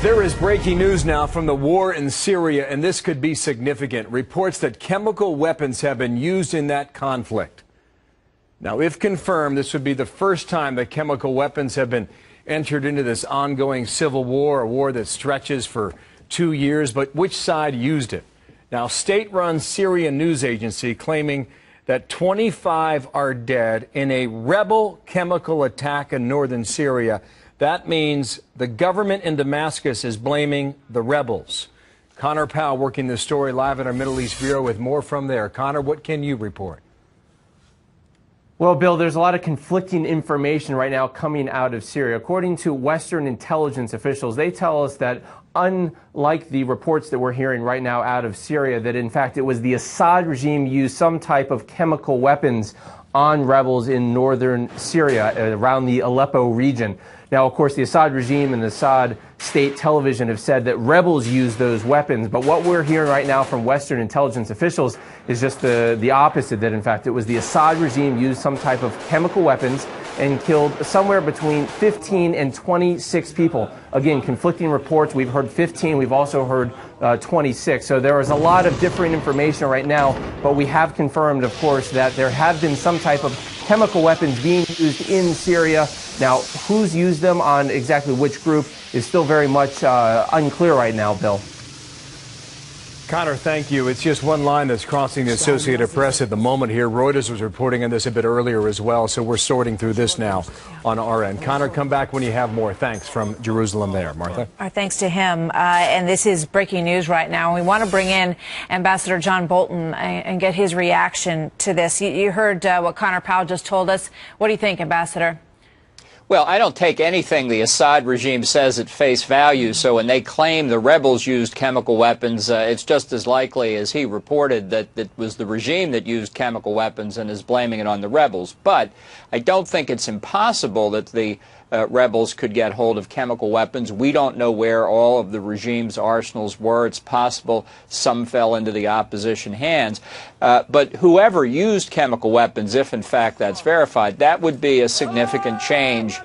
There is breaking news now from the war in Syria, and this could be significant. Reports that chemical weapons have been used in that conflict. Now, if confirmed, this would be the first time that chemical weapons have been entered into this ongoing civil war, a war that stretches for 2 years. But which side used it? Now, state-run Syrian news agency claiming that 25 are dead in a rebel chemical attack in northern Syria. That means the government in Damascus is blaming the rebels. Connor Powell working this story live at our Middle East Bureau with more from there. Connor, what can you report? Well, Bill, there's a lot of conflicting information right now coming out of Syria. According to Western intelligence officials, they tell us that unlike the reports that we're hearing right now out of Syria, that in fact it was the Assad regime used some type of chemical weapons on rebels in northern Syria, around the Aleppo region. Now, of course, the Assad regime and the Assad state television have said that rebels used those weapons. But what we're hearing right now from Western intelligence officials is just the opposite, that in fact it was the Assad regime used some type of chemical weapons and killed somewhere between 15 and 26 people. Again, conflicting reports. We've heard 15. We've also heard 26. So there is a lot of differing information right now. But we have confirmed, of course, that there have been some type of chemical weapons being used in Syria. Now, who's used them on exactly which group is still very much unclear right now, Bill. Connor, thank you. It's just one line that's crossing the Associated Press at the moment here. Reuters was reporting on this a bit earlier as well, so we're sorting through this now on our end. Connor, come back when you have more. Thanks from Jerusalem there. Martha? Our thanks to him. And this is breaking news right now. We want to bring in Ambassador John Bolton and get his reaction to this. You heard what Connor Powell just told us. What do you think, Ambassador? Well, I don't take anything the Assad regime says at face value, so when they claim the rebels used chemical weapons, it's just as likely as he reported that it was the regime that used chemical weapons and is blaming it on the rebels. But I don't think it's impossible that the rebels could get hold of chemical weapons. We don't know where all of the regime's arsenals were. It's possible some fell into the opposition hands. But whoever used chemical weapons, if in fact that's verified, that would be a significant change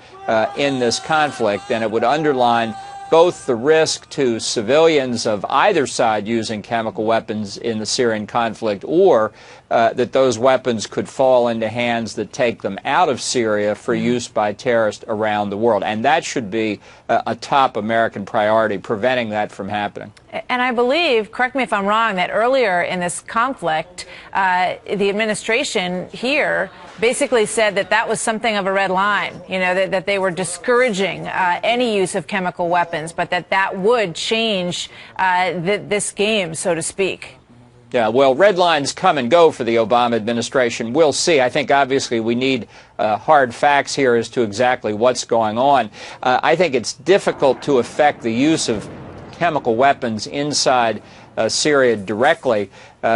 in this conflict, and it would underline both the risk to civilians of either side using chemical weapons in the Syrian conflict, or that those weapons could fall into hands that take them out of Syria for use by terrorists around the world. And that should be a top American priority, preventing that from happening. And I believe, correct me if I'm wrong, that earlier in this conflict, the administration here basically said that that was something of a red line, you know, that they were discouraging any use of chemical weapons, but that would change this game, so to speak. Yeah, well, red lines come and go for the Obama administration. We'll see. I think obviously we need hard facts here as to exactly what's going on. I think it's difficult to affect the use of chemical weapons inside Syria directly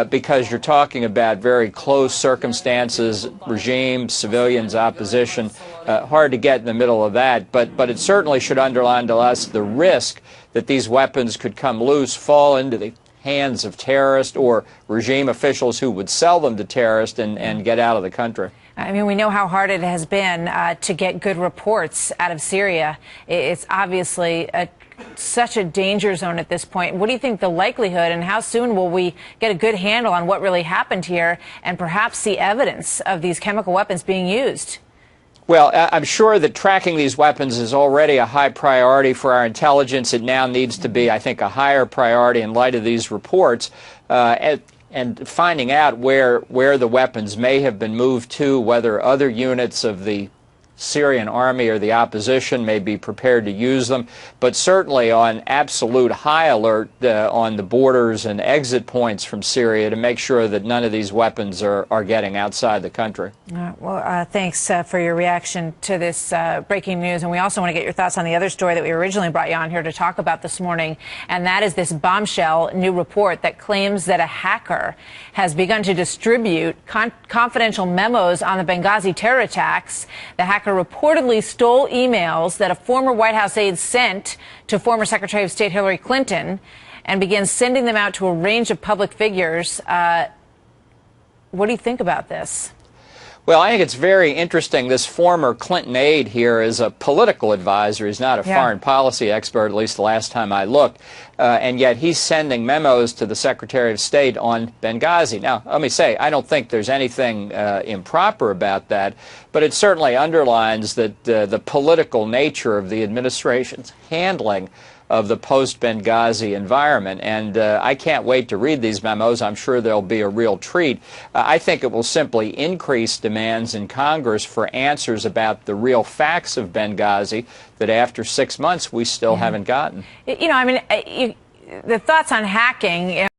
because you're talking about very close circumstances, regime, civilians, opposition. Hard to get in the middle of that, but it certainly should underline to us the risk that these weapons could come loose, fall into the hands of terrorists or regime officials who would sell them to terrorists and get out of the country. I mean, we know how hard it has been to get good reports out of Syria. It's obviously such a danger zone at this point. What do you think the likelihood, and how soon will we get a good handle on what really happened here and perhaps see evidence of these chemical weapons being used? Well, I'm sure that tracking these weapons is already a high priority for our intelligence. It now needs to be, I think, a higher priority in light of these reports. And finding out where the weapons may have been moved to, whether other units of the Syrian army or the opposition may be prepared to use them, but certainly on absolute high alert on the borders and exit points from Syria to make sure that none of these weapons are getting outside the country. Well, thanks for your reaction to this breaking news. And we also want to get your thoughts on the other story that we originally brought you on here to talk about this morning, and that is this bombshell new report that claims that a hacker has begun to distribute confidential memos on the Benghazi terror attacks. The hacker reportedly stole emails that a former White House aide sent to former Secretary of State Hillary Clinton and began sending them out to a range of public figures. What do you think about this? Well, I think it's very interesting. This former Clinton aide here is a political advisor. He's not a foreign policy expert, at least the last time I looked. And yet he's sending memos to the Secretary of State on Benghazi. Now, let me say, I don't think there's anything improper about that, but it certainly underlines that the political nature of the administration's handling of the post-Benghazi environment. And I can't wait to read these memos. I'm sure they'll be a real treat. I think it will simply increase demands in Congress for answers about the real facts of Benghazi that after 6 months we still haven't gotten. You know, I mean, the thoughts on hacking, you know,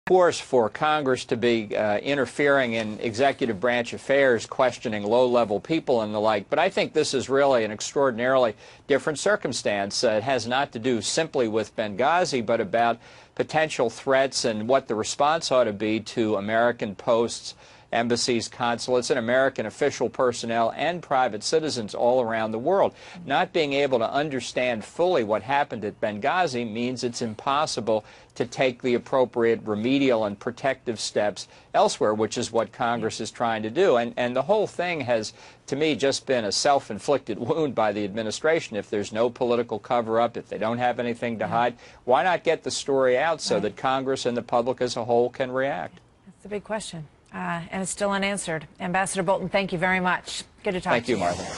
Course for Congress to be interfering in executive branch affairs, questioning low-level people and the like. But I think this is really an extraordinarily different circumstance. It has not to do simply with Benghazi, but about potential threats and what the response ought to be to American posts, embassies, consulates, and American official personnel and private citizens all around the world. Not being able to understand fully what happened at Benghazi means it's impossible to take the appropriate remedial and protective steps elsewhere, which is what Congress is trying to do. And the whole thing has, to me, just been a self-inflicted wound by the administration. If there's no political cover-up, if they don't have anything to hide, why not get the story out so that Congress and the public as a whole can react? That's the big question. And it's still unanswered. Ambassador Bolton, thank you very much. Good to talk to you. Thank you, Martha.